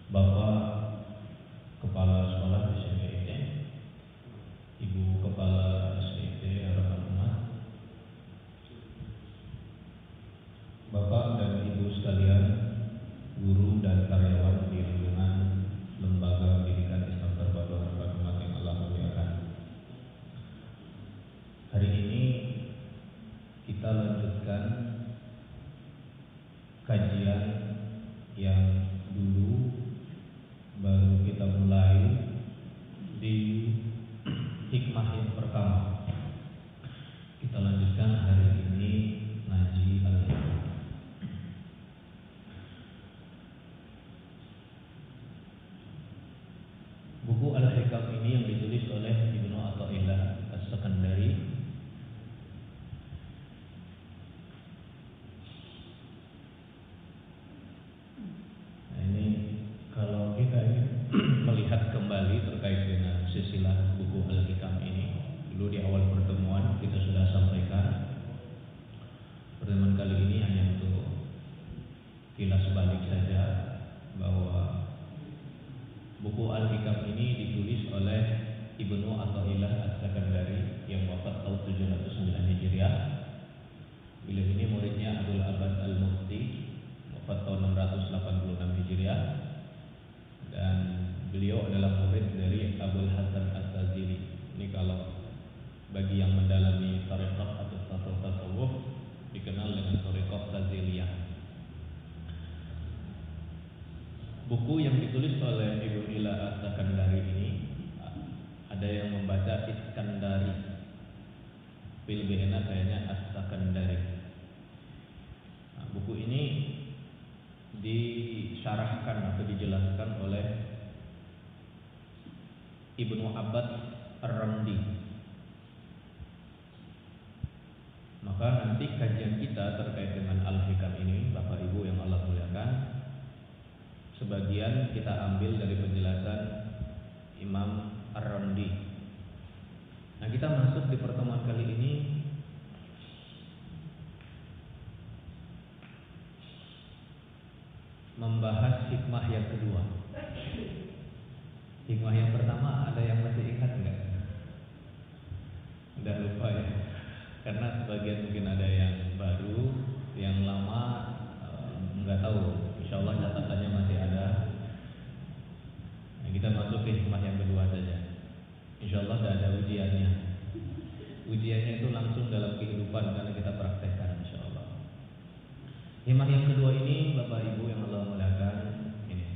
Bapak Kepala Sekolah SMPT, Ibu Kepala SMPT Harapan Umat, Bapak dan Ibu sekalian, guru dan karyawan di lingkungan Lembaga Pendidikan Islam Terpadu Harapan Umat yang Allah muliakan. Hari ini kita lanjutkan kajian yang dulu baru kita mulai di hikmah yang pertama. Kita lanjutkan hari ini ngaji al-hikmah. Buku Al-Hikam ini yang ditulis oleh Ibnu Athaillah As-Sakandari. Kalau kita melihat kembali terkait dengan silsilah buku Al-Hikam ini, dulu di awal pertemuan kita sudah sampaikan. Pertemuan kali ini hanya untuk kilas balik saja bahwa buku Al-Hikam ini ditulis oleh Ibnu Athaillah As-Sakandari yang wafat tahun 709 Hijriah. Beliau ini muridnya Abdul Abbad Al-Mufti, wafat tahun 686 Hijriah. Dan beliau adalah murid dari Abul Hasan At-Tazili. Ini kalau bagi yang mendalami tarekat atau tasawuf dikenal dengan tarekat Taziliyah. Buku yang ditulis oleh Ibnu As-Sakandari ini ada yang membaca Iskandari, pilbena kayaknya As-Sakandari. Buku ini disyarahkan atau dijelaskan oleh Ibnu Abbad Ar-Ramdi. Maka nanti kajian kita terkait dengan Al-Hikam ini, Bapak Ibu yang Allah muliakan, sebagian kita ambil dari penjelasan Imam Ar-Ramdi. Nah, kita masuk di pertemuan kali ini membahas hikmah yang kedua. Hikmah yang pertama ada yang masih ingat enggak? Udah lupa ya? Karena sebagian mungkin ada yang baru, yang lama enggak tahu. Insya Allah catatannya masih ada. Nah, kita masuk ke hikmah yang kedua saja. Insya Allah tidak ada ujiannya. Ujiannya itu langsung dalam kehidupan karena kita praktekkan insya Allah. Hikmah yang kedua ini, Bapak Ibu yang Allah muliakan, ini.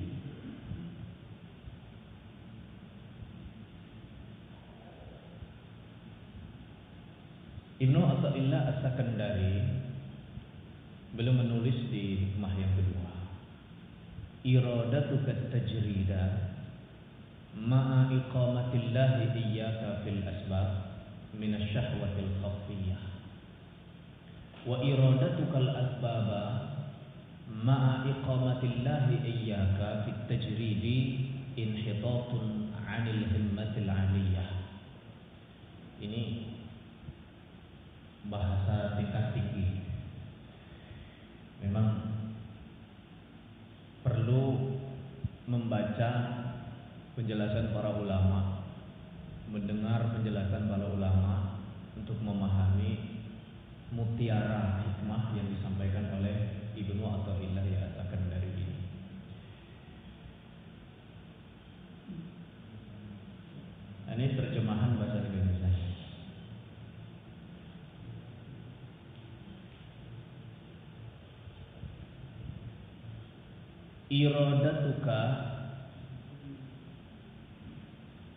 Ibnu Athaillah As-Sakandari belum menulis di hikmah yang kedua. Iradatuka tajrida ma'a iqamatillahi iyyaka fil asbab min asy-syahwatil khafiyyah. Wa iradatukal asbaba ma'a iqamatillahi iyyaka fit tajridi inhitatun 'anil himmatil 'aliyah. Ini bahasa tingkat tinggi. Memang perlu membaca penjelasan para ulama, mendengar penjelasan para ulama untuk memahami mutiara hikmah yang disampaikan oleh Ibnu Athaillah As-Sakandari ini. Ini terjemahan bahasa Indonesia. Iradatuka,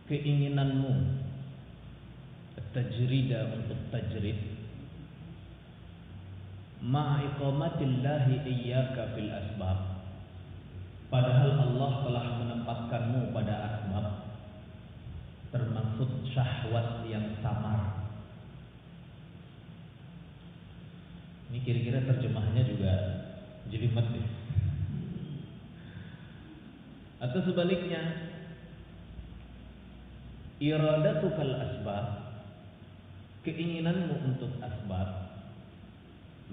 keinginanmu, tajrida untuk tajrid, ma'iqamatillahi iyyaka fil asbab, padahal Allah telah menempatkanmu pada asbab, termasuk syahwat yang samar. Ini kira-kira terjemahannya juga jelimet ya. Atau sebaliknya, iradatukal asbab, keinginanmu untuk asbab,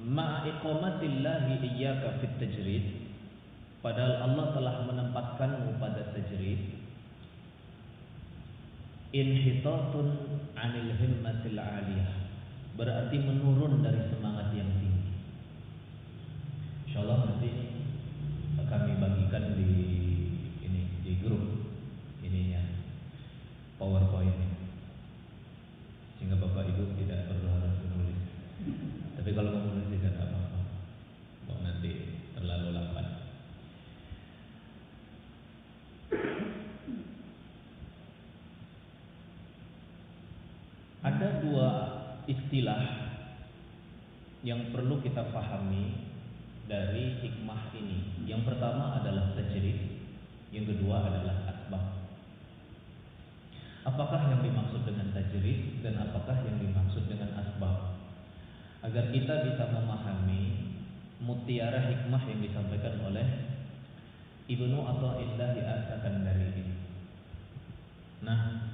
ma'iqamatillahi iyyaka fit tajrid, padahal Allah telah menempatkanmu inhitatun 'anil himmatil 'aliyah, berarti menurun dari semangat yang tinggi. Insyaallah nanti kami bagikan di grup ininya PowerPoint-nya, sehingga Bapak Ibu tidak perlu harus menulis. Tapi kalau mau menulis tidak apa-apa, kok nanti terlalu lambat. Ada dua istilah yang perlu kita pahami dari hikmah ini. Yang pertama adalah tajrid, yang kedua adalah asbab. Apakah yang dimaksud dengan tajrid dan apakah yang dimaksud dengan asbab? Agar kita bisa memahami mutiara hikmah yang disampaikan oleh Ibnu Athaillah As-Sakandari ini. Nah,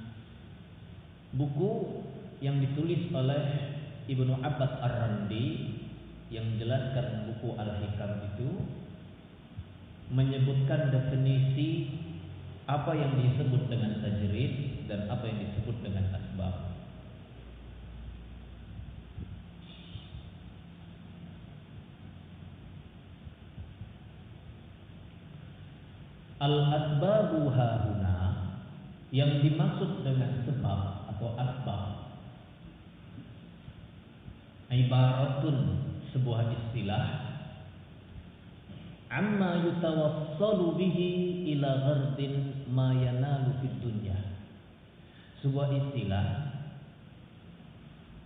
buku yang ditulis oleh Ibnu Abbas Ar-Randi yang menjelaskan buku Al-Hikam itu menyebutkan definisi apa yang disebut dengan tajrid dan apa yang disebut dengan asbab. Al-asbabu hahuna, yang dimaksud dengan sebab atau asbab, ibaratun, sebuah istilah, amma yutawassalu bihi ila ghardin ma yanalu fid dunya, sebuah istilah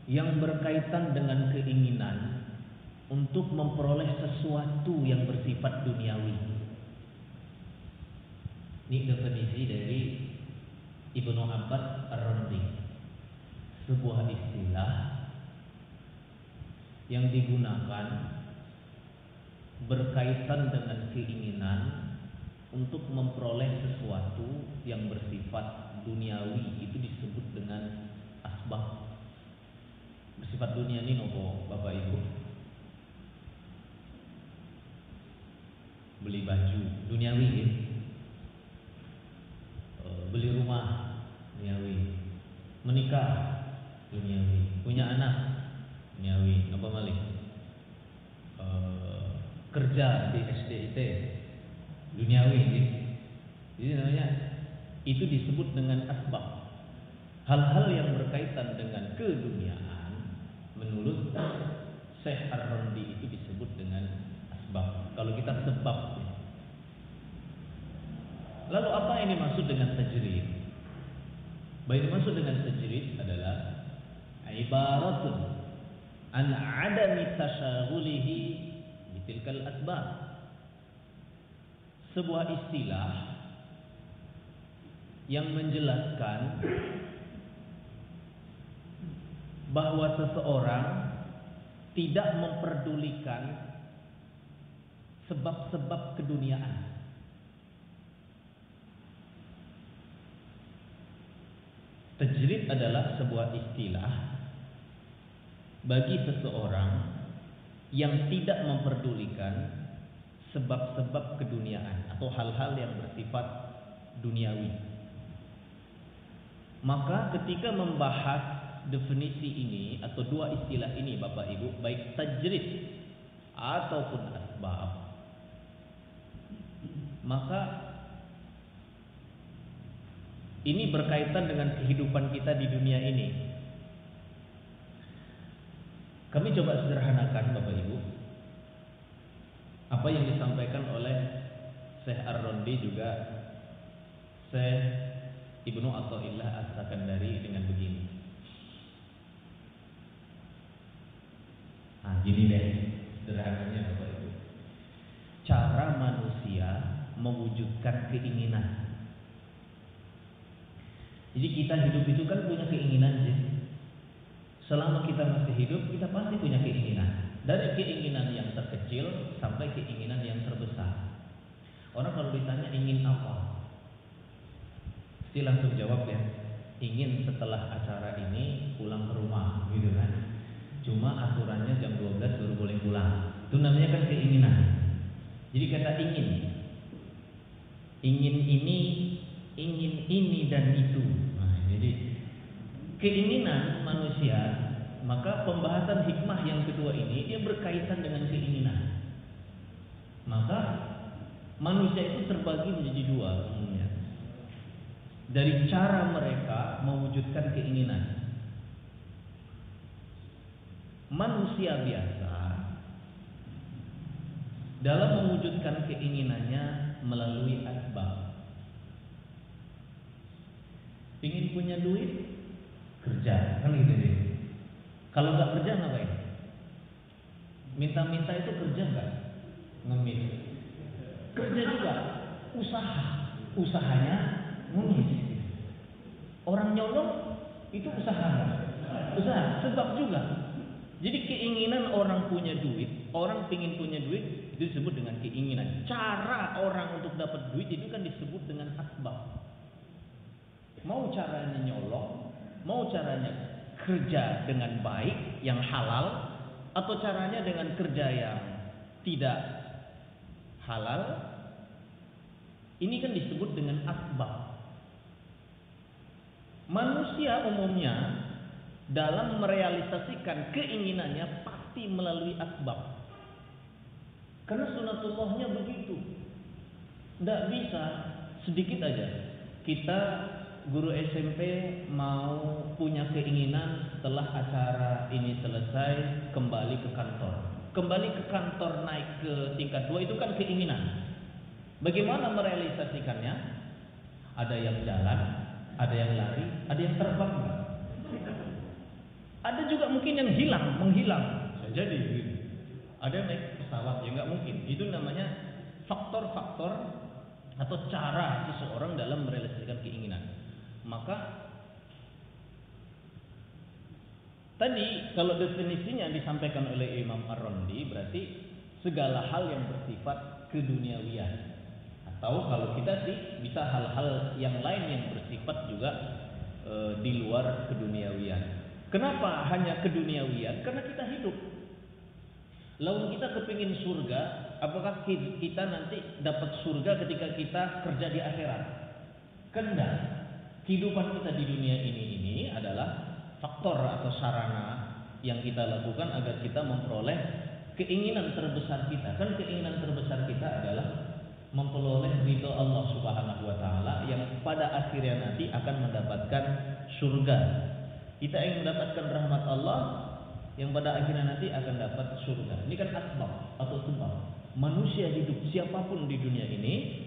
yang berkaitan dengan keinginan untuk memperoleh sesuatu yang bersifat duniawi. Ini definisi dari Ibnu Abbas Ar-Randi, sebuah istilah yang digunakan berkaitan dengan keinginan untuk memperoleh sesuatu yang bersifat duniawi, itu disebut dengan asbab. Bersifat dunia ini nopo Bapak Ibu? Beli baju duniawi ya? Beli rumah duniawi, menikah duniawi, punya anak duniawi, apa malih? Kerja di SDIT duniawi gitu. Jadi namanya itu disebut dengan asbab. Hal-hal yang berkaitan dengan keduniaan menurut Syekh Ar-Randi itu disebut dengan asbab. Kalau kita sebab ya. Lalu apa yang dimaksud dengan tajrid? Yang dimaksud dengan tajrid adalah ibaratun an adami tasyaghulihi bitilkal asbab. Sebuah istilah yang menjelaskan bahwa seseorang tidak memperdulikan sebab-sebab keduniaan. Tajrid adalah sebuah istilah bagi seseorang yang tidak memperdulikan sebab-sebab keduniaan atau hal-hal yang bersifat duniawi. Maka ketika membahas definisi ini atau dua istilah ini Bapak Ibu, baik tajrid ataupun asbab, maka ini berkaitan dengan kehidupan kita di dunia ini. Kami coba sederhanakan Bapak Ibu apa yang disampaikan oleh Syekh Ar-Randi juga Syekh Ibnu Athaillah As-Sakandari dengan begini. Nah, gini deh sederhananya Bapak Ibu. Cara manusia mewujudkan keinginan. Jadi kita hidup itu kan punya keinginan sih. Selama kita masih hidup, kita pasti punya keinginan. Dari keinginan yang terkecil sampai keinginan yang terbesar. Orang kalau ditanya ingin apa, pasti langsung jawab ya, ingin setelah acara ini pulang ke rumah, gitu kan. Cuma aturannya jam 12 baru boleh pulang. Itu namanya kan keinginan. Jadi kata ingin ini, ingin ini dan itu. Nah, ini Jadi keinginan manusia, maka pembahasan hikmah yang kedua ini dia berkaitan dengan keinginan. Maka manusia itu terbagi menjadi dua umumnya. Dari cara mereka mewujudkan keinginan. Manusia biasa dalam mewujudkan keinginannya melalui asbab. Pingin punya duit, kerja, kan gitu deh. Kalau nggak kerja ngapain? Minta-minta itu kerja nggak? Ngemis. Kerja juga, usahanya ngemis. Orang nyolong itu usaha, sebab juga. Jadi keinginan orang punya duit, orang pingin punya duit itu disebut dengan keinginan. Cara orang untuk dapat duit itu kan disebut dengan asbab. Mau caranya nyolong, mau caranya kerja dengan baik, yang halal, atau caranya dengan kerja yang tidak halal, ini kan disebut dengan asbab. Manusia umumnya dalam merealisasikan keinginannya pasti melalui asbab. Karena sunatullahnya begitu. Tidak bisa sedikit aja kita guru SMP mau punya keinginan setelah acara ini selesai kembali ke kantor. Kembali ke kantor naik ke tingkat 2 itu kan keinginan. Bagaimana merealisasikannya? Ada yang jalan, ada yang lari, ada yang terbang. Ada juga mungkin yang menghilang. Jadi ada yang naik pesawat, ya nggak mungkin. Itu namanya faktor-faktor atau cara seseorang dalam merealisasikan keinginan. Maka tadi kalau definisinya disampaikan oleh Imam Ar-Rondi berarti segala hal yang bersifat keduniawian, atau kalau kita sih bisa hal-hal yang lain yang bersifat juga di luar keduniawian. Kenapa hanya keduniawian? Karena kita hidup. Lalu kita kepingin surga, apakah kita nanti dapat surga ketika kita kerja di akhirat? Kendak. Kehidupan kita di dunia ini adalah faktor atau sarana yang kita lakukan agar kita memperoleh keinginan terbesar kita. Kan keinginan terbesar kita adalah memperoleh ridho Allah Subhanahu wa taala yang pada akhirnya nanti akan mendapatkan surga. Kita ingin mendapatkan rahmat Allah yang pada akhirnya nanti akan dapat surga. Ini kan asbab atau sebab. Manusia hidup siapapun di dunia ini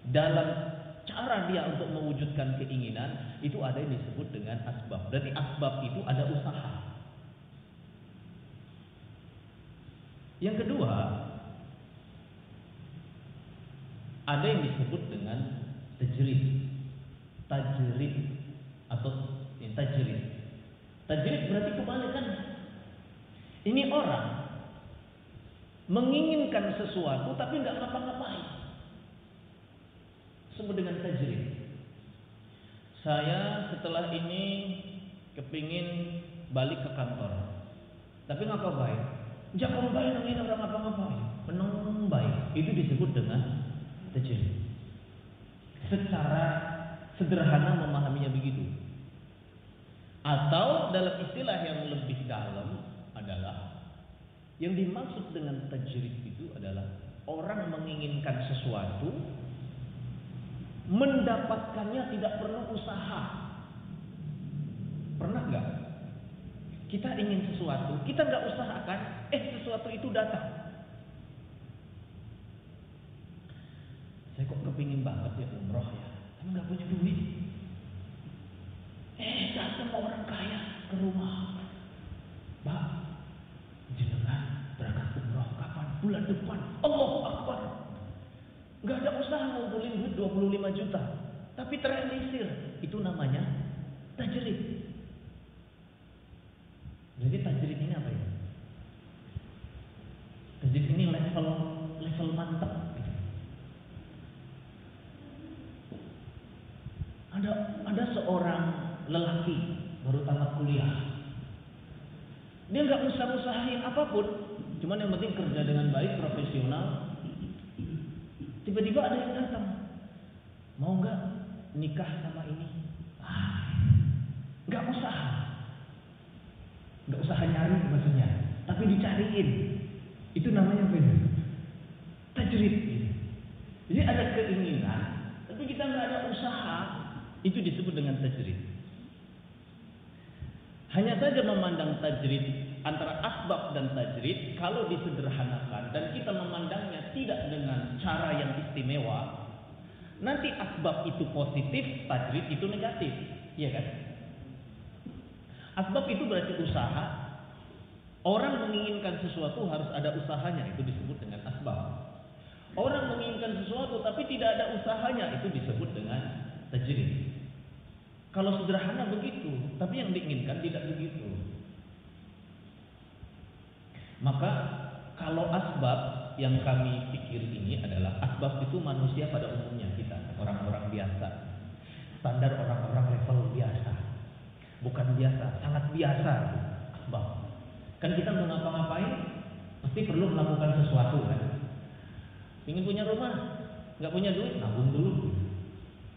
dalam cara dia untuk mewujudkan keinginan itu ada yang disebut dengan asbab. Berarti asbab itu ada usaha. Yang kedua, ada yang disebut dengan tajrid. Tajrid berarti kebalikan. Ini orang menginginkan sesuatu tapi nggak ngapa-ngapain. Sebut dengan tajrid. Saya setelah ini kepingin balik ke kantor, tapi ngapain? Jangan baik ini orang ngapa-ngapain. Peneng baik. Itu disebut dengan tajrid. Secara sederhana memahaminya begitu. Atau dalam istilah yang lebih dalam adalah yang dimaksud dengan tajrid itu adalah orang menginginkan sesuatu, mendapatkannya tidak perlu usaha. Pernah nggak? Kita ingin sesuatu, kita nggak usahakan, sesuatu itu datang. Saya kok kepingin banget ya umroh ya, tapi nggak punya duit. Datang orang kaya ke rumah, Mbak, jenengan berangkat umroh kapan? Bulan depan. Allahu Akbar. Nggak ada usaha ngumpulin duit 25 juta, tapi terrealisir. Itu namanya tajrid. Jadi tajrid ini apa ya? Tajrid ini level mantap. Ada seorang lelaki baru tamat kuliah. Dia nggak usahain apapun, cuman yang penting kerja dengan baik, profesional. Tiba-tiba ada yang datang, mau nggak nikah sama ini? Nggak usah nyari maksudnya, tapi dicariin. Itu namanya tajrid. Jadi ada keinginan, tapi kita nggak ada usaha, itu disebut dengan tajrid. Hanya saja memandang tajrid antara asbab dan tajrid, kalau disederhanakan dan kita memandangnya tidak dengan cara yang istimewa, nanti asbab itu positif, tajrid itu negatif, iya kan? Asbab itu berarti usaha. Orang menginginkan sesuatu harus ada usahanya, itu disebut dengan asbab. Orang menginginkan sesuatu tapi tidak ada usahanya, itu disebut dengan tajrid. Kalau sederhana begitu, tapi yang diinginkan tidak begitu. Maka kalau asbab yang kami pikir ini adalah asbab itu manusia pada umumnya, kita orang-orang biasa, standar orang-orang level biasa, bukan biasa, sangat biasa. Asbab kan kita mau ngapa-ngapain pasti perlu melakukan sesuatu kan. Ingin punya rumah, nggak punya duit, nabung dulu.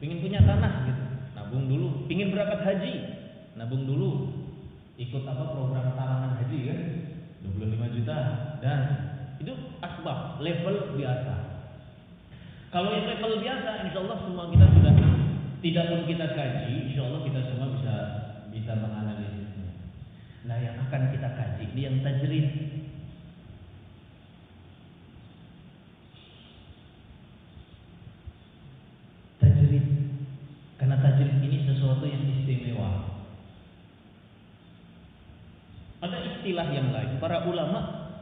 Ingin punya tanah gitu, nabung dulu. Ingin berangkat haji, nabung dulu. Ikut program talangan haji kan, 25 juta. Dan itu asbab level biasa. Kalau yang level biasa, insya Allah semua kita sudah, tidak pun kita kaji, insya Allah kita semua bisa menganalisisnya. Nah, yang akan kita kaji ini yang tajrid. Karena tajrid ini sesuatu yang istimewa. Ada istilah yang lain. Para ulama,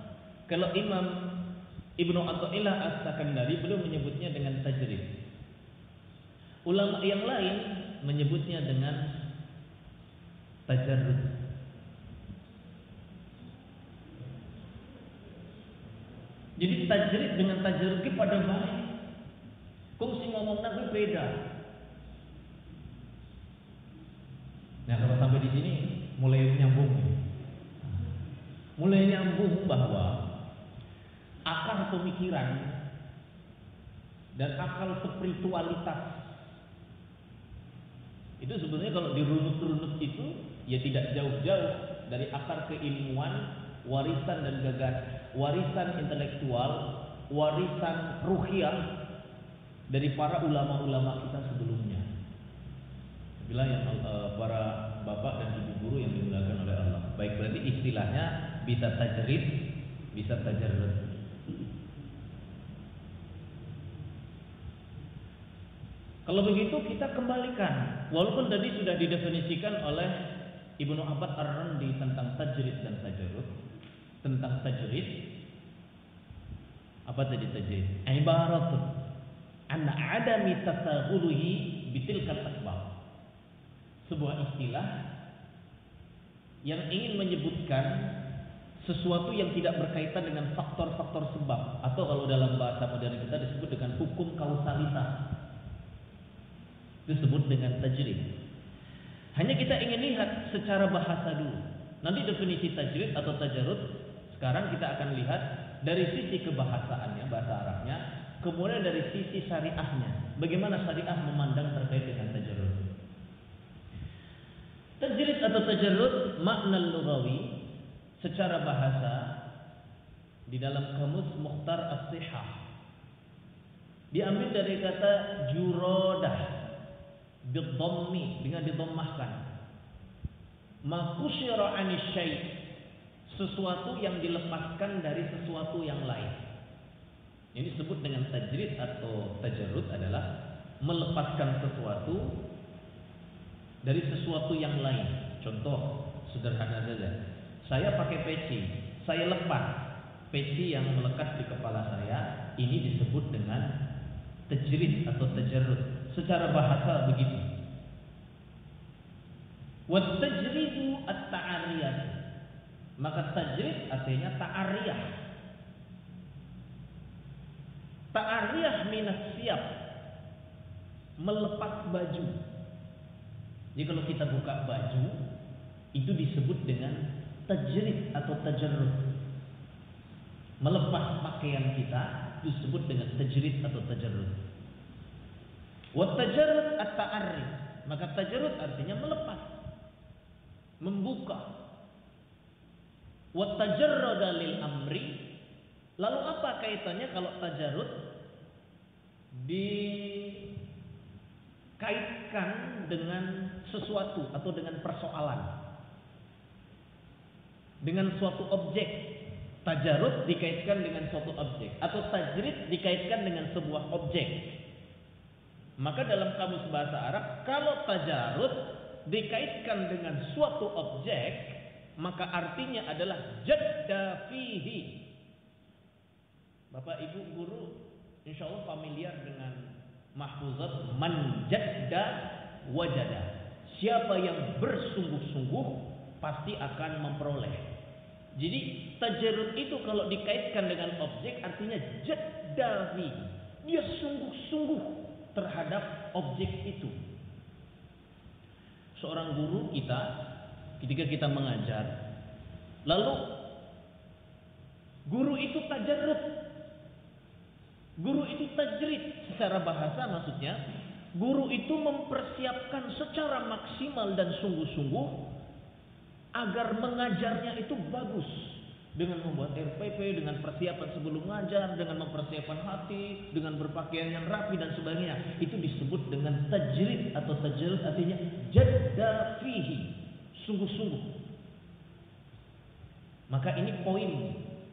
kalau Imam Ibnu Athaillah As-Sakandari belum menyebutnya dengan tajrid. Ulama yang lain menyebutnya dengan tajarrud. Jadi tajrid dengan tajarrud pada baik. Kongsi ngomong nabi beda. Nah, kalau sampai di sini mulai nyambung bahwa akar pemikiran dan akal spiritualitas itu sebenarnya kalau dirunut-runut itu ya tidak jauh-jauh dari akar keilmuan, warisan dan warisan intelektual, warisan ruhiyah dari para ulama-ulama kita sebelumnya. Bila yang para bapak dan ibu guru yang dimuliakan oleh Allah. Baik, berarti istilahnya bisa tajrid, bisa tajarrud. Kalau begitu kita kembalikan. Walaupun tadi sudah didefinisikan oleh Ibnu Abbad Ar-Randi tentang tajrid dan tajarrud. Tentang tajrid, apa tadi tajrid? Ibaratun an adami tasaghuluhi bitilkal asbab. Sebuah istilah yang ingin menyebutkan sesuatu yang tidak berkaitan dengan faktor-faktor sebab, atau kalau dalam bahasa modern kita disebut dengan hukum kausalitas. Disebut dengan tajrid. Hanya kita ingin lihat secara bahasa dulu. Nanti definisi tajrid atau tajarrud sekarang kita akan lihat dari sisi kebahasaannya, bahasa Arabnya, kemudian dari sisi syariahnya. Bagaimana syariah memandang terkait dengan tajarrud. Tajrid atau tajarrud makna lughawi secara bahasa di dalam kamus Mukhtar As-Sihah diambil dari kata jurodah bidhammi, dengan didhammahkan, ma kusyira 'ani syai', sesuatu yang dilepaskan dari sesuatu yang lain. Ini disebut dengan tajrid atau tajarrud adalah melepaskan sesuatu dari sesuatu yang lain. Contoh sederhana saja. Saya pakai peci, saya lepas peci yang melekat di kepala saya. Ini disebut dengan tajrid atau tajarrud. Secara bahasa begitu. Wat tajridu at-ta'ariyah. Maka tajrid artinya ta'ariyah. Ta'ariyah minas siyab, melepas baju. Jadi kalau kita buka baju, itu disebut dengan tajrid atau tajarrud. Melepas pakaian kita disebut dengan tajrid atau tajarrud. Wa tajarrud at-ta'arri, maka tajarrud artinya melepas. membuka. Wa tajarrada lil amri. Lalu apa kaitannya kalau tajarrud dikaitkan dengan sesuatu atau dengan persoalan, dengan suatu objek? Tajarrud dikaitkan dengan suatu objek, atau tajrid dikaitkan dengan sebuah objek. Maka dalam kamus bahasa Arab, kalau tajarrud dikaitkan dengan suatu objek, maka artinya adalah jadda fihi. Bapak Ibu guru insya Allah familiar dengan mahfuzat man jadda wajada. Siapa yang bersungguh-sungguh pasti akan memperoleh. Jadi tajarrud itu kalau dikaitkan dengan objek artinya jadda fihi. Dia sungguh-sungguh terhadap objek itu. Seorang guru kita ketika kita mengajar, lalu guru itu tajarrud, guru itu tajrid, secara bahasa maksudnya guru itu mempersiapkan secara maksimal dan sungguh-sungguh agar mengajarnya itu bagus, dengan membuat RPP, dengan persiapan sebelum mengajar, dengan mempersiapkan hati, dengan berpakaian yang rapi dan sebagainya. Itu disebut dengan tajrid atau tajarrud, artinya jadda fihi, sungguh-sungguh. Maka ini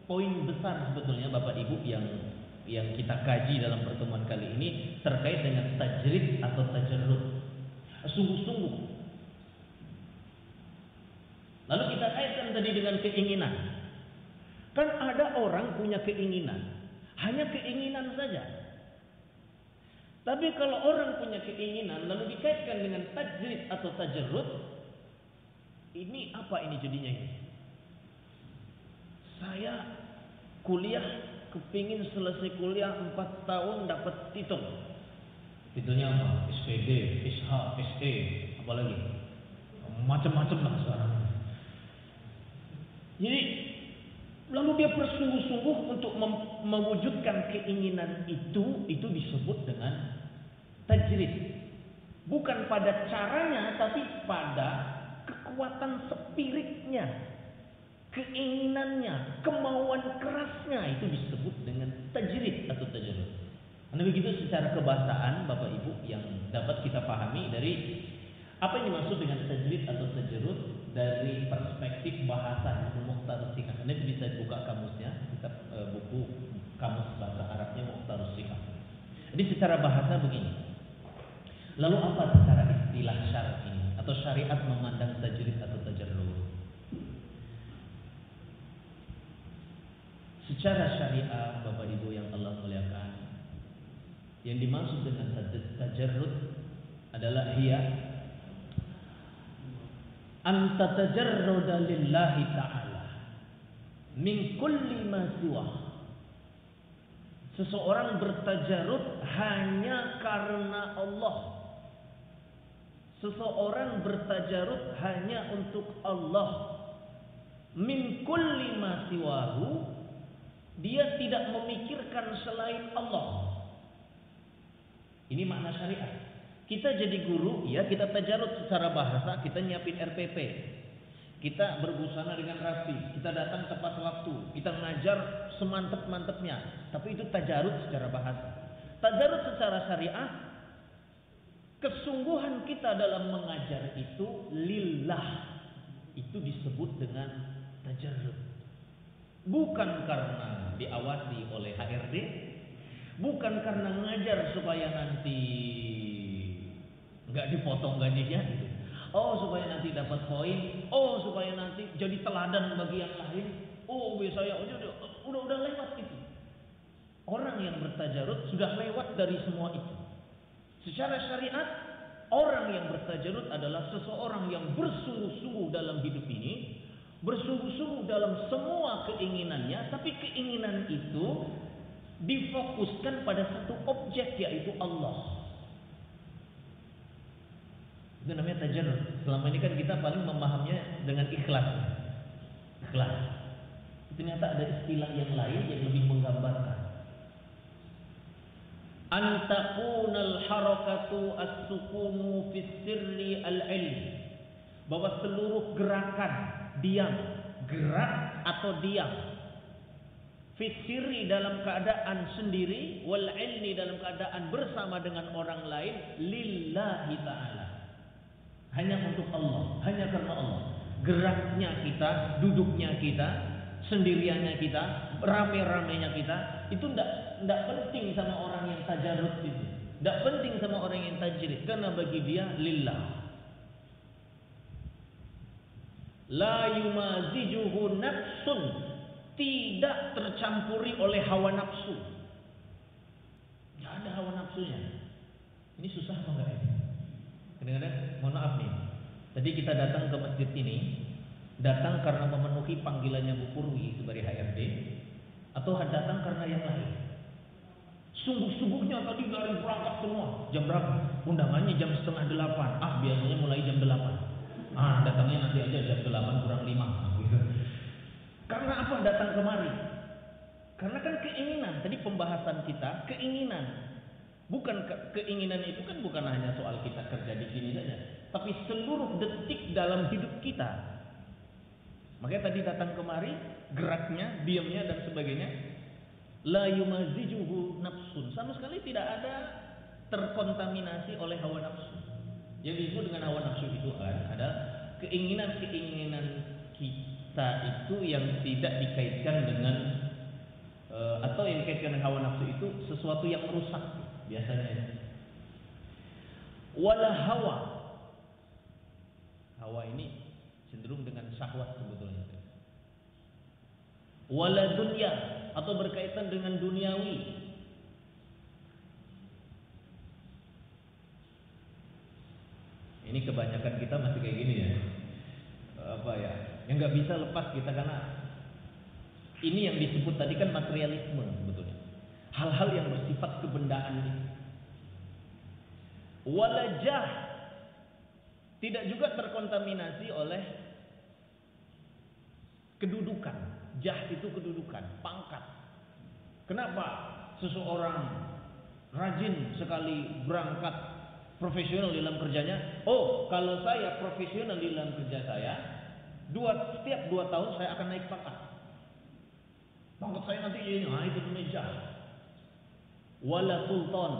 poin besar sebetulnya Bapak Ibu yang kita kaji dalam pertemuan kali ini terkait dengan tajrid atau tajarrud, sungguh-sungguh. Lalu kita kaitkan tadi dengan keinginan. Kan ada orang punya keinginan, hanya keinginan saja. Tapi kalau orang punya keinginan lalu dikaitkan dengan tajrid atau tajarrud, ini apa ini jadinya ini? Saya kuliah, kepingin selesai kuliah 4 tahun dapat titel. Titelnya apa? SPD, SH, SE, apalagi macam-macam lah sekarang. Jadi lalu dia bersungguh-sungguh untuk mewujudkan keinginan itu disebut dengan tajrid. Bukan pada caranya, tapi pada kekuatan spiritnya, keinginannya, kemauan kerasnya, itu disebut dengan tajrid atau tajarrud. Nah, begitu secara kebahasaan Bapak Ibu yang dapat kita pahami dari apa yang dimaksud dengan tajrid atau tajarrud dari perspektif bahasa Mukhtarus Sikhah. Anda bisa buka kamusnya, kitab buku kamus bahasa Arabnya Mukhtarus Sikhah. Jadi secara bahasa begini. Lalu apa secara istilah syar'i atau syariat memandang tajrid atau tajarrud? Secara syariat Bapak Ibu yang Allah muliakan, yang dimaksud dengan tajarrud adalah hiya an tatajarrada lillahi ta'ala min kulli ma siwa. Seseorang bertajarrud hanya karena Allah. Seseorang bertajarrud hanya untuk Allah. Min kulli ma siwahu, dia tidak memikirkan selain Allah. Ini makna syariat. Kita jadi guru, ya kita tajarrud secara bahasa, kita nyiapin RPP. Kita berbusana dengan rapi, kita datang tepat waktu, kita ngajar semantep-mantepnya. Tapi itu tajarrud secara bahasa. Tajarrud secara syariah, kesungguhan kita dalam mengajar itu lillah. Itu disebut dengan tajarrud. Bukan karena diawasi oleh HRD, bukan karena ngajar supaya nanti nggak dipotong gajinya, oh supaya nanti dapat poin, oh supaya nanti jadi teladan bagi yang lain, oh saya udah lewat itu. Orang yang bertajarrud sudah lewat dari semua itu. Secara syariat, orang yang bertajarrud adalah seseorang yang bersungguh-sungguh dalam hidup ini, bersungguh-sungguh dalam semua keinginannya, tapi keinginan itu difokuskan pada satu objek, yaitu Allah. Itu namanya tajarrud. Selama ini kan kita paling memahaminya dengan ikhlas. Ikhlas. Ternyata ada istilah yang lain yang lebih menggambarkan. Antakunal harakatu as-sukunu fis sirri al-ilm bahwa seluruh gerakan diam, gerak atau diam, fisiri dalam keadaan sendiri, wal ilmi dalam keadaan bersama dengan orang lain, lillahi ta'ala, hanya untuk Allah, hanya karena Allah. Geraknya kita, duduknya kita, sendiriannya kita, rame-ramenya kita, itu tidak penting sama orang yang tajarrud itu, tidak penting sama orang yang tajrid, karena bagi dia lillah. La yumazijuhu nafsun, tidak tercampuri oleh hawa nafsu. Tidak ada hawa nafsunya. Ini susah apa enggak ya? Kadang-kadang, mohon maaf nih, tadi kita datang ke masjid ini, datang karena memenuhi panggilannya Bu Purwi sebagai HRD, atau datang karena yang lain? Sungguh-sungguhnya tadi dari berangkat semua. Jam berapa? Undangannya jam 7:30. Biasanya mulai jam 8. Datangnya nanti aja jam 8 kurang 5 gitu. Karena apa datang kemari? Karena kan keinginan. Tadi pembahasan kita keinginan. Bukan keinginan itu kan bukan hanya soal kita kerja di sini saja, tapi seluruh detik dalam hidup kita. Makanya tadi datang kemari, geraknya, diamnya dan sebagainya, la yumazijuhu nafsun, sama sekali tidak ada terkontaminasi oleh hawa nafsu. Yang disebut dengan hawa nafsu itu ada keinginan-keinginan kita itu yang tidak dikaitkan dengan atau yang dikaitkan dengan hawa nafsu itu sesuatu yang merusak biasanya. Wala hawa ini cenderung dengan syahwat sebetulnya. Wala dunya, atau berkaitan dengan duniawi. Ini kebanyakan kita masih kayak gini ya. Yang nggak bisa lepas kita, karena ini yang disebut tadi kan materialisme sebetulnya. Hal-hal yang bersifat kebendaan ini. Walajah, tidak juga terkontaminasi oleh kedudukan. Jah itu kedudukan, pangkat. Kenapa seseorang rajin sekali berangkat profesional dalam kerjanya? Kalau saya profesional dalam kerja saya, setiap 2 tahun saya akan naik pangkat. Pangkat saya nanti ini, itu meja. Wala sultan,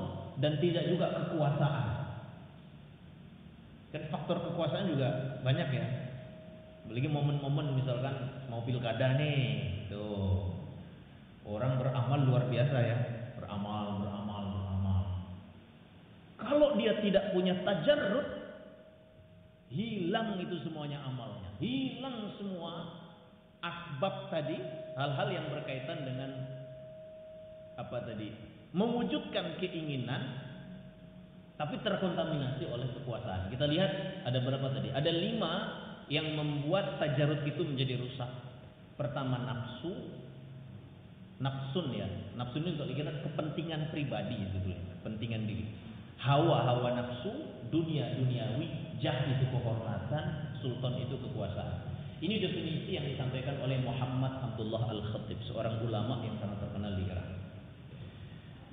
dan tidak juga kekuasaan. Kan faktor kekuasaan juga banyak ya. Apalagi momen-momen misalkan mau pilkada nih, tuh orang beramal luar biasa ya, beramal. Kalau dia tidak punya tajarrud, hilang itu semuanya amalnya, hilang semua asbab tadi, hal-hal yang berkaitan dengan mewujudkan keinginan, tapi terkontaminasi oleh kekuasaan. Kita lihat ada berapa tadi? Ada 5 yang membuat tajarrud itu menjadi rusak. Pertama nafsun ya. Nafsun itu kalau dikira kepentingan pribadi sebetulnya, kepentingan diri. Hawa nafsu, duniawi, jah itu kehormatan, sultan itu kekuasaan. Ini definisi yang disampaikan oleh Muhammad Abdullah Al-Khatib, seorang ulama yang sangat terkenal di Irak.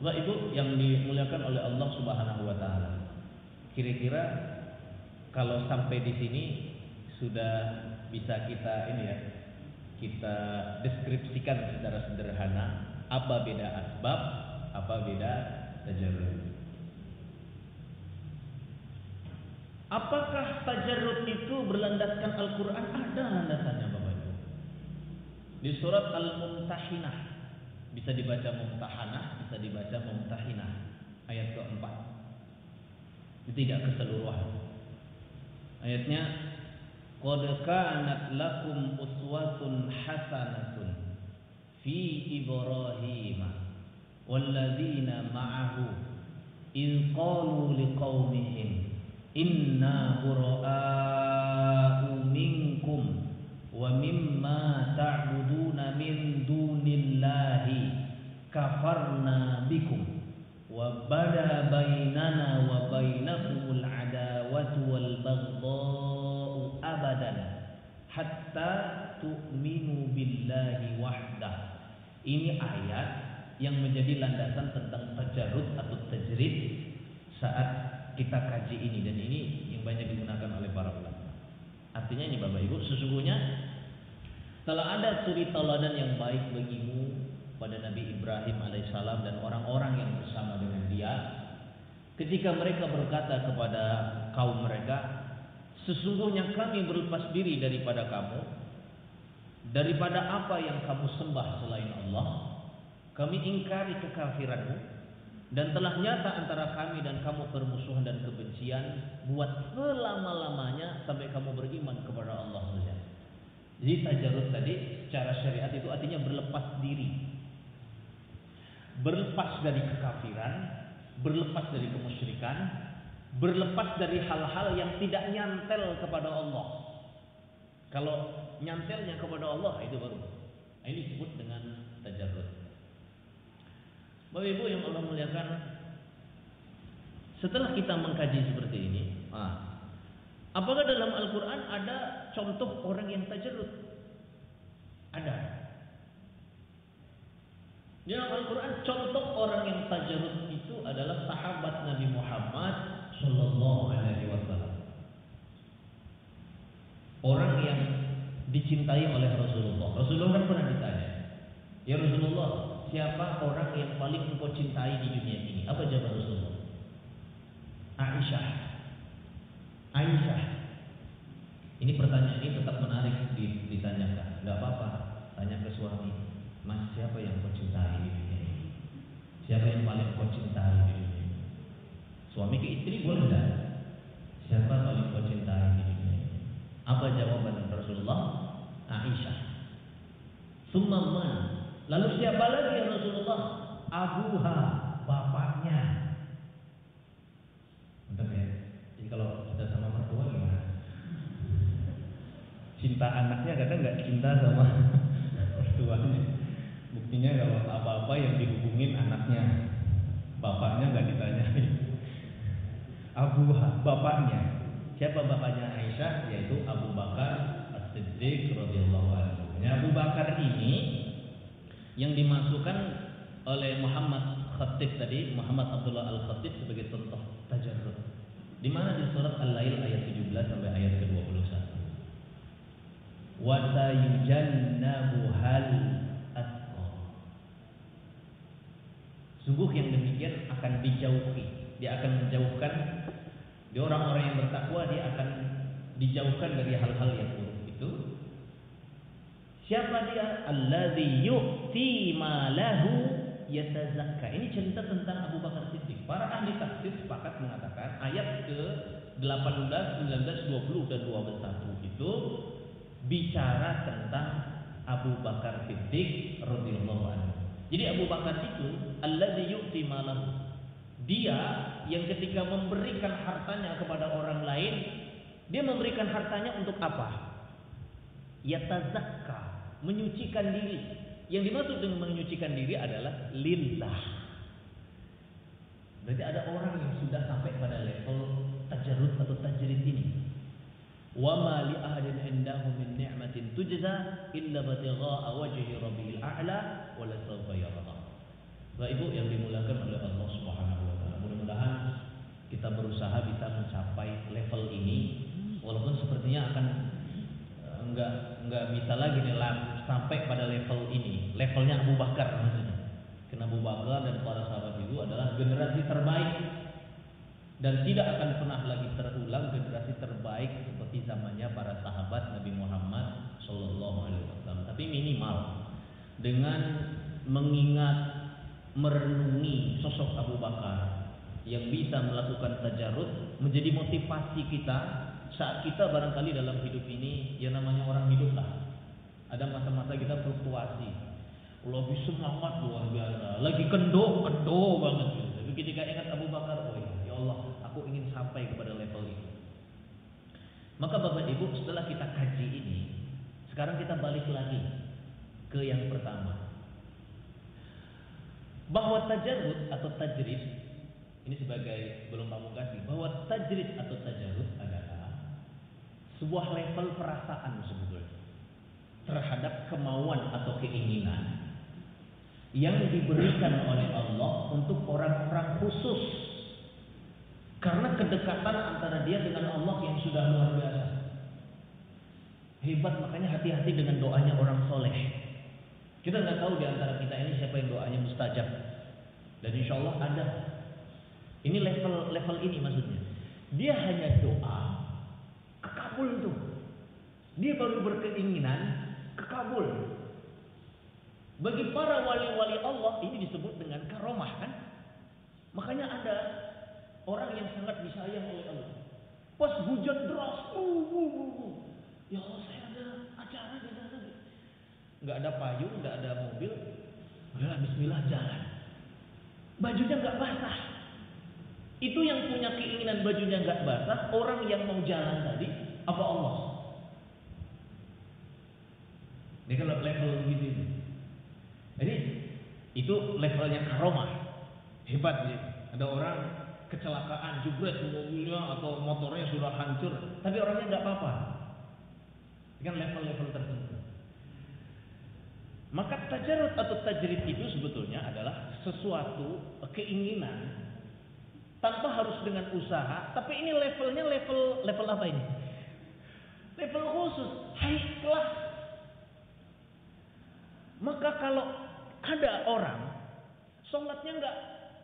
Bapak Ibu yang dimuliakan oleh Allah Subhanahu wa taala. Kira-kira kalau sampai di sini sudah bisa kita kita deskripsikan secara sederhana apa beda asbab, apa beda tajarrud. Apakah tajarrud itu berlandaskan Al-Quran? Ada landasannya Bapak Ibu. Di surat Al-Mumtahinah, bisa dibaca Mumtahanah, bisa dibaca Mumtahinah, ayat ke-4. Tidak keseluruhan. Ayatnya, qad kanat lakum uswatun hasanatun fi Ibrahim walladzina ma'ahu idh qalu liqaumihim inna bura'a'u minkum wa mimma ta'buduna min dunillahi kafarna bikum wa bada bainana wa bainakumul adawatu wal baghdha'u abadan hatta tu'minu billahi wahdah. Ini ayat yang menjadi landasan tentang tajarrud atau tajrid saat kita kaji ini, dan ini yang banyak digunakan oleh para ulama. Artinya ini Bapak Ibu, sesungguhnya telah ada suri tauladan yang baik bagimu pada Nabi Ibrahim alaihissalam dan orang-orang yang bersama dengan dia, ketika mereka berkata kepada kaum mereka, sesungguhnya kami berlepas diri daripada kamu, daripada apa yang kamu sembah selain Allah. Kami ingkari kekafiranmu, dan telah nyata antara kami dan kamu permusuhan dan kebencian buat selama-lamanya sampai kamu beriman kepada Allah saja. Jadi tajarrud tadi secara syariat itu artinya berlepas diri, berlepas dari kekafiran, berlepas dari kemusyrikan, berlepas dari hal-hal yang tidak nyantel kepada Allah. Kalau nyantelnya kepada Allah itu baru ini disebut dengan tajarrud. Bapak Ibu yang Allah muliakan, setelah kita mengkaji seperti ini, apakah dalam Al-Quran ada contoh orang yang tajarrud? Ada. Di dalam Al-Quran contoh orang yang tajarrud itu adalah sahabat Nabi Muhammad Sallallahu Alaihi Wasallam. Orang yang dicintai oleh Rasulullah. Rasulullah kan pernah ditanya, ya Rasulullah, siapa orang yang paling engkau cintai di dunia ini? Apa jawab Rasulullah? Aisyah. Aisyah. Ini pertanyaan ini tetap menarik ditanyakan. Tidak apa-apa, tanya ke suami. Mas, siapa yang kau cintai di dunia ini? Siapa yang paling kau cintai di dunia ini? Suami ke istri boleh tidak? Siapa paling kau cintai di dunia ini? Apa jawaban Rasulullah? Aisyah. Summa man. Lalu siapa lagi ya Rasulullah? Abuha, bapaknya. Betul ya? Jadi kalau sudah sama mertua gimana? Cinta anaknya kadang nggak cinta sama mertuanya. Buktinya kalau apa-apa yang dihubungin anaknya, bapaknya nggak ditanyain. Abuha, bapaknya. Siapa bapaknya Aisyah? Yaitu Abu Bakar As-Siddiq radhiyallahu anhu. Abu Bakar ini yang dimasukkan oleh Muhammad Khatib tadi, Muhammad Abdullah Al-Khatib sebagai contoh tajarrud. Di mana di surat Al-Lail ayat 17 sampai ayat ke-21. Wa sayujannabuhal atqa. Sungguh yang demikian akan dijauhi, dia akan menjauhkan di orang-orang yang bertakwa, dia akan dijauhkan dari hal-hal yang buruk itu. Siapa dia? Alladzi yu'ti malahu yatazakka. Ini cerita tentang Abu Bakar Siddiq. Para ahli tafsir sepakat mengatakan ayat ke-18, 19, 20 dan 21 itu bicara tentang Abu Bakar Siddiq radhiyallahu anhu. Jadi Abu Bakar itu alladzi yu'ti malahu. Dia yang ketika memberikan hartanya kepada orang lain, dia memberikan hartanya untuk apa? Yatazakka, menyucikan diri. Yang dimaksud dengan menyucikan diri adalah lillah. Berarti ada orang yang sudah sampai pada level tajarrud atau tajrid ini. Wa ma li ahadin indahu min ni'matin tujza illa batigha'a wajhi rabbil a'la wa la sawfa yarda. Bapak Ibu yang dimuliakan oleh Allah Subhanahu wa taala, mudah-mudahan kita berusaha bisa mencapai level ini, walaupun sepertinya akan enggak bisa lagi nih sampai pada level ini, levelnya Abu Bakar maksudnya. Karena Abu Bakar dan para sahabat itu adalah generasi terbaik dan tidak akan pernah lagi terulang generasi terbaik seperti zamannya para sahabat Nabi Muhammad Sallallahu Alaihi Wasallam. Tapi minimal dengan mengingat, merenungi sosok Abu Bakar yang bisa melakukan tajarrud menjadi motivasi kita saat kita barangkali dalam hidup ini, ya namanya orang hidup lah. Ada masa-masa kita fluktuasi, lebih semangat luar biasa, lagi kendo banget gitu. Tapi ketika ingat Abu Bakar, oh ya Allah, aku ingin sampai kepada level itu. Maka Bapak Ibu, setelah kita kaji ini, sekarang kita balik lagi ke yang pertama, bahwa tajarrud atau tajrid ini sebagai belum pamungkas, bahwa tajrid atau tajarrud adalah sebuah level perasaan sebetulnya terhadap kemauan atau keinginan yang diberikan oleh Allah untuk orang-orang khusus karena kedekatan antara dia dengan Allah yang sudah luar biasa. Hebat, makanya hati-hati dengan doanya orang soleh. Kita nggak tahu di antara kita ini siapa yang doanya mustajab. Dan insya Allah ada. Ini level ini maksudnya. Dia hanya doa, kekabul tuh. Dia baru berkeinginan, kekabul. Bagi para wali-wali Allah ini disebut dengan karomah kan. Makanya ada orang yang sangat disayang oleh Allah. Pas hujan deras, ya Allah saya ada acara di sana. Nggak ada payung, nggak ada mobil. Udah bismillah jalan. Bajunya nggak basah. Itu yang punya keinginan bajunya nggak basah. Orang yang mau jalan tadi apa Allah? Ini kalau level gitu. Jadi itu levelnya karomah. Hebat ya. Ada orang kecelakaan jebret mobilnya atau motornya sudah hancur, tapi orangnya nggak apa-apa. Dengan level-level tertentu. Maka tajarrud atau tajrid itu sebetulnya adalah sesuatu keinginan tanpa harus dengan usaha, tapi ini levelnya level apa ini? Level khusus, high class. Maka kalau ada orang sholatnya nggak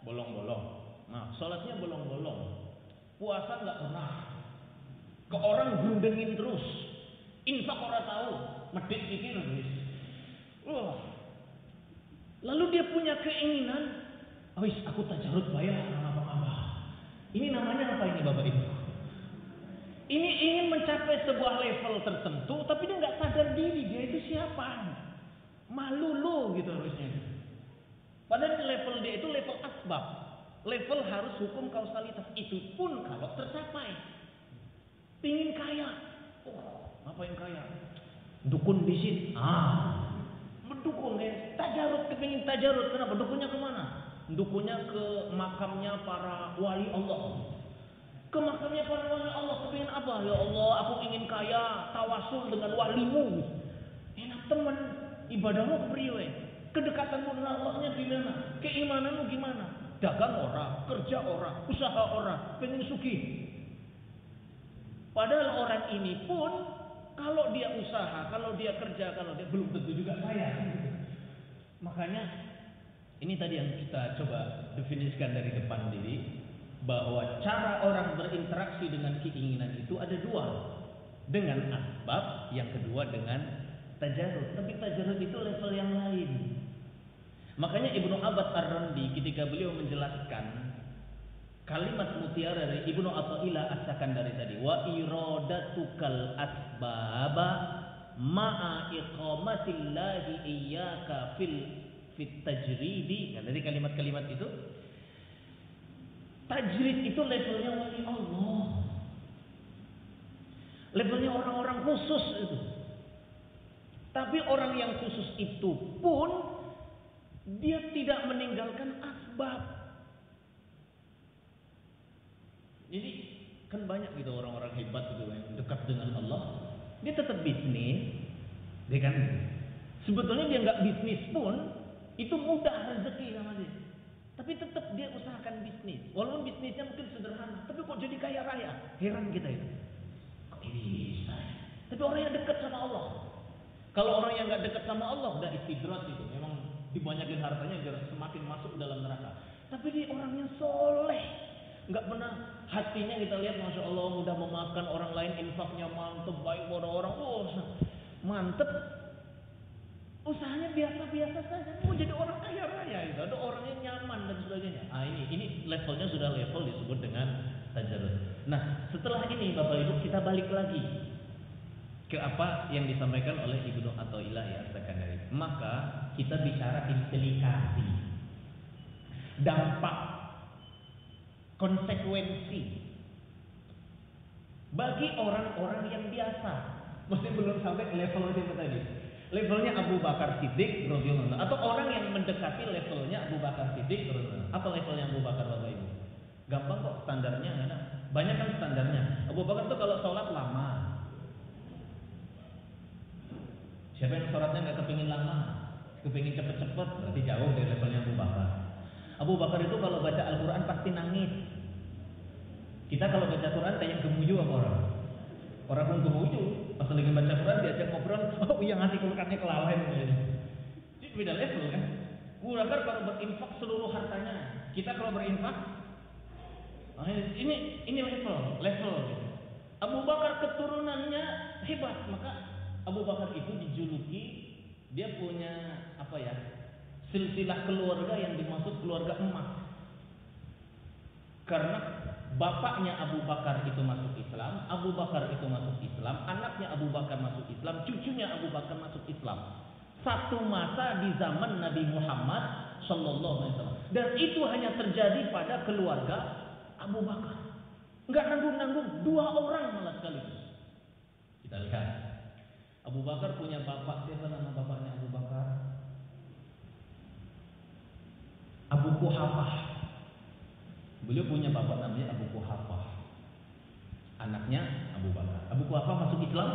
bolong-bolong, nah sholatnya bolong-bolong, puasa nggak pernah, ke orang grundengin terus, infak orang tahu, medit dikit habis. Lalu dia punya keinginan, wis aku tajarrud bayar apa-apa. Ini namanya apa ini Bapak Ibu? Ini ingin mencapai sebuah level tertentu, tapi dia nggak sadar diri dia itu siapa. Malu lo gitu harusnya. Padahal level dia itu level asbab. Level harus hukum kausalitas. Itu pun kalau tercapai. Pingin kaya. Apa yang kaya? Dukun bisin. Mendukun ya. Tajarud, kepingin tajarud. Kenapa? Dukunnya kemana? Dukunnya ke makamnya para wali Allah. Ke makamnya para wali Allah. Kepingin apa? Ya Allah, aku ingin kaya. Tawasul dengan walimu. Enak teman. Ibadahmu kepriwe, kedekatanmu dengan Allahnya gimana, keimananmu gimana, dagang orang, kerja orang, usaha orang, pengen sugih. Padahal orang ini pun kalau dia usaha, kalau dia kerja, kalau dia belum tentu juga kaya. Makanya ini tadi yang kita coba definisikan dari depan diri, bahwa cara orang berinteraksi dengan keinginan itu ada dua, dengan asbab, yang kedua dengan tajarrud. Tapi tajarrud itu level yang lain. Makanya Ibnu Abbad Ar-Randi ketika beliau menjelaskan kalimat mutiara dari Ibnu Athaillah As-Sakandari tadi, wa iradatukal asbaba ma'a iqamatillahi iyyaka fit tajridi. Nah, dari kalimat-kalimat itu, tajrid itu levelnya wali Allah. Levelnya orang-orang khusus itu. Tapi orang yang khusus itu pun dia tidak meninggalkan asbab. Jadi kan banyak gitu orang-orang hebat gitu yang dekat dengan Allah, dia tetap bisnis, dia kan. Sebetulnya dia nggak bisnis pun itu mudah rezeki sama dia. Tapi tetap dia usahakan bisnis, walaupun bisnisnya mungkin sederhana, tapi kok jadi kaya raya? Heran kita itu. Kok ini bisa? Tapi orang yang dekat sama Allah. Kalau orang yang nggak dekat sama Allah udah istidrat itu, memang dibanyakin hartanya biar semakin masuk dalam neraka. Tapi dia orangnya soleh, nggak pernah hatinya kita lihat, masya Allah mudah memaafkan orang lain, infaknya mantep, baik pada orang, mantep. Usahanya biasa-biasa saja, mau jadi orang kaya raya itu, ada orang yang nyaman dan sebagainya. Ini levelnya sudah level disebut dengan tajarrud. Nah, setelah ini Bapak Ibu kita balik lagi ke apa yang disampaikan oleh Ibnu Athaillah ya As-Sakandari. Maka kita bicara implikasi, dampak, konsekuensi bagi orang-orang yang biasa. Mesti belum sampai level itu tadi. Levelnya Abu Bakar Siddiq radhiyallahu anhu, atau orang yang mendekati levelnya Abu Bakar Siddiq radhiyallahu anhu. Apa levelnya Abu Bakar Bapak Ibu? Gampang kok standarnya, ada. Banyak kan standarnya. Abu Bakar tuh kalau sholat lama. Siapa yang sholatnya nggak kepingin lama, kepingin cepet-cepet, berarti jauh dari levelnya Abu Bakar. Abu Bakar itu kalau baca Al-Quran pasti nangis. Kita kalau baca Quran kayak gemuyu apa orang? Orang pun gemuyu, Pas lagi baca Quran diajak ngobrol, oh iya ngasih kulkannya ke lawan gitu. Jadi beda level kan. Abu Bakar kalau berinfak seluruh hartanya. Kita kalau berinfak ini level gitu. Abu Bakar keturunannya hebat, maka Abu Bakar itu dijuluki dia punya silsilah keluarga yang dimaksud keluarga emas. Karena bapaknya Abu Bakar itu masuk Islam, Abu Bakar itu masuk Islam, anaknya Abu Bakar masuk Islam, cucunya Abu Bakar masuk Islam. Satu masa di zaman Nabi Muhammad sallallahu alaihi wasallam. Dan itu hanya terjadi pada keluarga Abu Bakar. Enggak nanggung-nanggung, 2 orang malah sekaligus. Kita lihat. Abu Bakar punya bapak, siapa nama bapaknya Abu Bakar? Abu Quhafah. Beliau punya bapak namanya Abu Quhafah. Anaknya Abu Bakar. Abu Quhafah masuk Islam?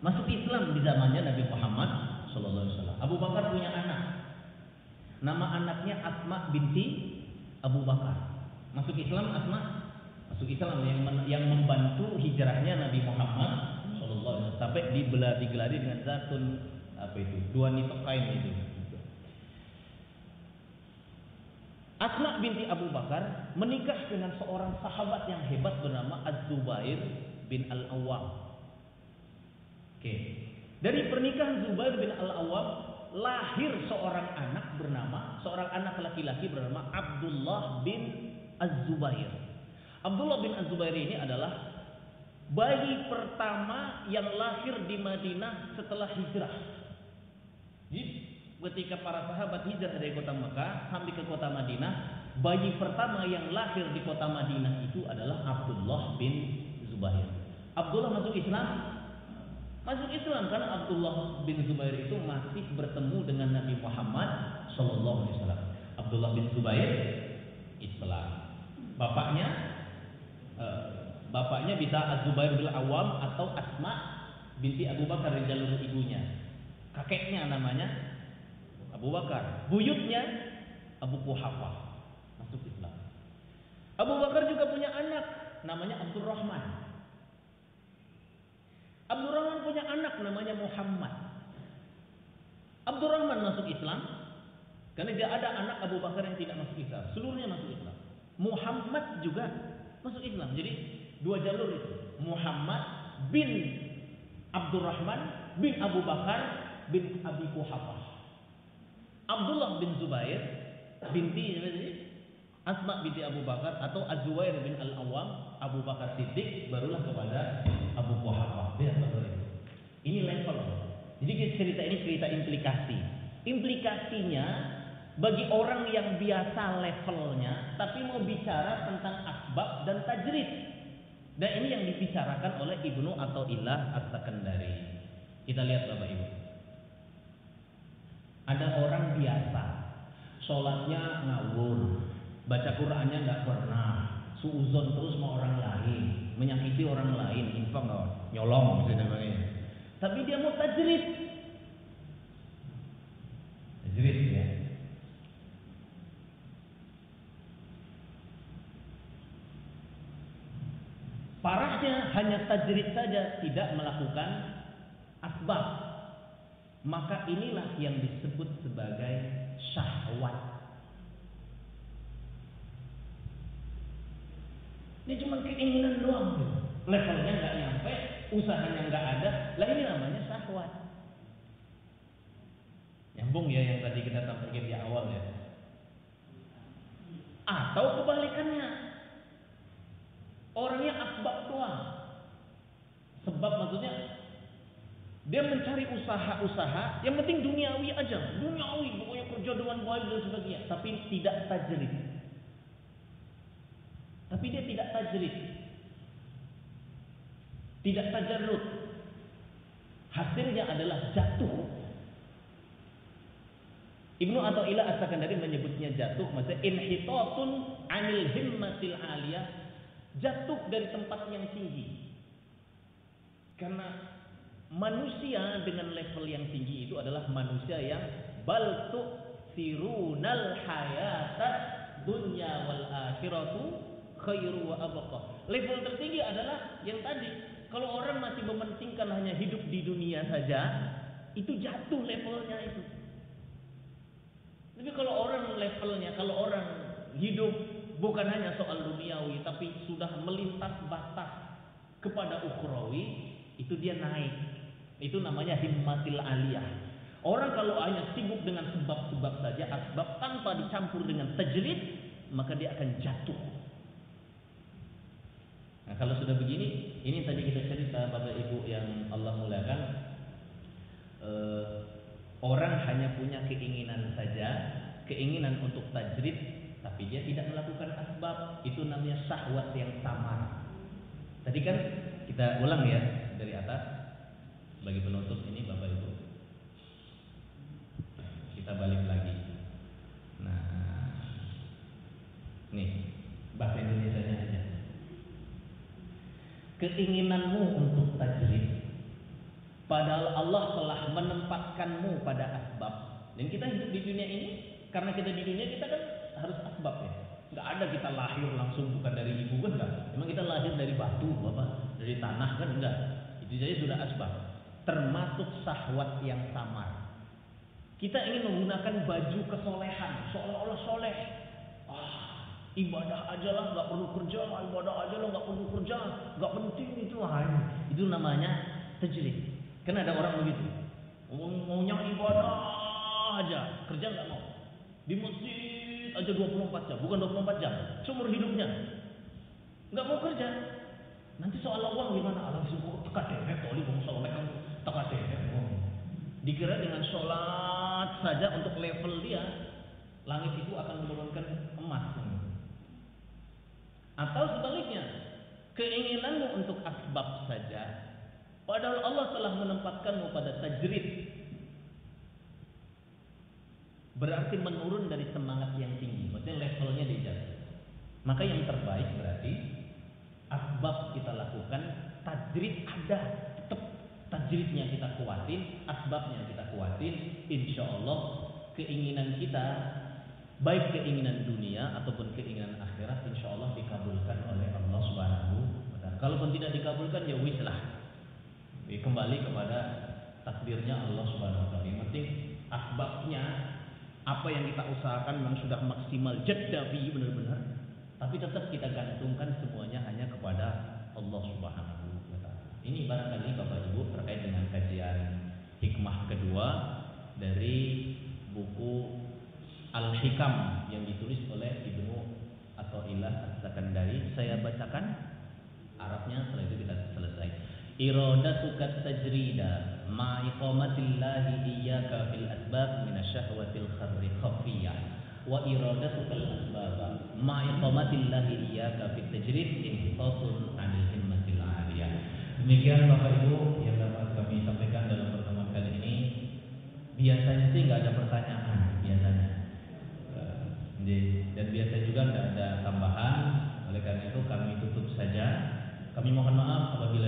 Masuk Islam di zamannya Nabi Muhammad sallallahu alaihi wasallam. Abu Bakar punya anak. Nama anaknya Asma binti Abu Bakar. Masuk Islam Asma? Masuk Islam yang membantu hijrahnya Nabi Muhammad sallallahu alaihi wasallam sampai digelari dengan zatun dua nitokain itu. Asma binti Abu Bakar menikah dengan seorang sahabat yang hebat bernama Az-Zubair bin Al-Awwam. Oke. Dari pernikahan Zubair bin Al-Awwam lahir seorang anak laki-laki bernama Abdullah bin Az-Zubair. Abdullah bin Az-Zubair ini adalah bayi pertama yang lahir di Madinah setelah hijrah. Jadi ketika para sahabat hijrah dari kota Mekah sampai ke kota Madinah, bayi pertama yang lahir di kota Madinah itu adalah Abdullah bin Zubair. Abdullah masuk Islam? Masuk Islam karena Abdullah bin Zubair itu masih bertemu dengan Nabi Muhammad sallallahu alaihi wasallam. Abdullah bin Zubair Islam. Bapaknya bisa Az-Zubair bin Awam atau Asma binti Abu Bakar dari jalur ibunya. Kakeknya namanya Abu Bakar, buyutnya Abu Quhafah, masuk Islam. Abu Bakar juga punya anak namanya Abdurrahman. Abdurrahman punya anak namanya Muhammad. Abdurrahman masuk Islam karena dia ada anak Abu Bakar yang tidak masuk Islam, seluruhnya masuk Islam. Muhammad juga masuk Islam. Jadi 2 jalur itu. Muhammad bin Abdurrahman bin Abu Bakar bin Abi Quhafah. Abdullah bin Zubair binti Asma binti Abu Bakar atau Az-Zubair bin Al-Awwam, Abu Bakar Siddiq, barulah kepada Abu Quhafah. Ini level. Jadi cerita ini cerita implikasi. Implikasinya bagi orang yang biasa levelnya tapi mau bicara tentang asbab dan tajrid. Dan ini yang dibicarakan oleh Ibnu Athaillah As-Sakandari. Kita lihat Bapak Ibu. Ada orang biasa, sholatnya ngawur, baca Qur'annya nggak pernah, suuzon terus sama orang lain, menyakiti orang lain, infak nggak, nyolong gitu namanya. Tapi dia mau tajrid ya. Parahnya hanya tajrid saja, tidak melakukan asbab. Maka inilah yang disebut sebagai syahwat. Ini cuma keinginan doang, levelnya nggak nyampe, usahanya nggak ada. Lah ini namanya syahwat. Nyambung ya yang tadi kita sampaikan di awal ya. Atau kebalikannya, orangnya asbab doang. Sebab maksudnya dia mencari usaha-usaha yang penting duniawi aja, pokoknya kerja dengan baik dan sebagainya, tapi tidak tajrid. Tapi dia tidak tajrid, tidak tajarrud. Hasilnya adalah jatuh. Ibnu Athaillah As-Sakandari menyebutnya jatuh, maksudnya inhitatun 'anil himmatil 'aliyah, jatuh dari tempat yang tinggi. Karena manusia dengan level yang tinggi itu adalah manusia yang bal tu'thirunal hayatad dunya wal akhiratu khairu wa abqa. Level tertinggi adalah yang tadi, Kalau orang masih mementingkan hanya hidup di dunia saja, itu jatuh levelnya itu. Tapi kalau orang levelnya, kalau orang hidup bukan hanya soal duniawi, tapi sudah melintas batas kepada ukhrawi, itu dia naik. Itu namanya himmatil aliyah. Orang kalau hanya sibuk dengan sebab-sebab saja, asbab tanpa dicampur dengan tajrid, maka dia akan jatuh. Nah, kalau sudah begini, ini tadi kita cerita Bapak Ibu yang Allah muliakan, orang hanya punya keinginan saja, keinginan untuk tajrid, tapi dia tidak melakukan asbab. Itu namanya syahwat yang samar. Tadi kan kita ulang ya dari atas bagi penutup ini Bapak Ibu. Kita balik lagi. Nah, nih bahasa Indonesianya aja. Keinginanmu untuk tajrid, padahal Allah telah menempatkanmu pada asbab. Dan kita hidup di dunia ini, karena kita di dunia kita kan harus asbab ya. Nggak ada kita lahir langsung bukan dari ibu kan enggak. Emang kita lahir dari batu Bapak, dari tanah kan enggak. Itu saja sudah asbab. Termasuk syahwat yang samar. Kita ingin menggunakan baju kesolehan, seolah-olah soleh. Ibadah aja lah, nggak perlu kerja. Ibadah aja lah, nggak perlu kerja. Nggak penting itu. Itu namanya tajrid. Kan ada orang begitu. Maunya ibadah aja, kerja nggak mau. Di masjid aja 24 jam, bukan 24 jam, seumur hidupnya. Nggak mau kerja. Nanti soal uang gimana? Alam syukur tekat deh, toli bang soleh kamu tekat deh. Dikira dengan sholat saja untuk level dia, langit itu akan menurunkan emas. Atau sebaliknya, keinginanmu untuk asbab saja, padahal Allah telah menempatkanmu pada tajrid, berarti menurun dari semangat yang tinggi, maksudnya levelnya dijatuh. Maka yang terbaik berarti asbab kita lakukan, tajrid ada, tetap tajridnya kita kuatin, asbabnya kita kuatin, insya Allah keinginan kita, baik keinginan dunia ataupun keinginan akhirat, insya Allah dikabulkan oleh Allah Subhanahu wa Ta'ala. Kalaupun tidak dikabulkan, ya wis lah, kembali kepada takdirnya Allah Subhanahu wa Ta'ala. Yang penting asbabnya, apa yang kita usahakan memang sudah maksimal jaddabi benar-benar, tapi tetap kita gantungkan semuanya hanya kepada Allah Subhanahu wa Ta'ala. Ini barangkali Bapak Ibu terkait dengan kajian hikmah kedua dari buku Al-Hikam yang ditulis oleh Ibnu Athaillah As-Sakandari. Saya bacakan Arabnya, setelah itu kita selesai. Iradatuka tajrida ma iqamatillahi iyyaka fil asbab minasyahwatil kharri khafiyah wa iradatuka al-asbab ma iqamatillahi iyyaka fit tajrid inhitasun 'anil himmatil 'aliyah. Demikian Bapak Ibu yang dapat kami sampaikan dalam pertemuan kali ini. Biasanya sih nggak ada pertanyaan biasanya. Dan biasa juga tidak ada tambahan. Oleh karena itu kami tutup saja. Kami mohon maaf apabila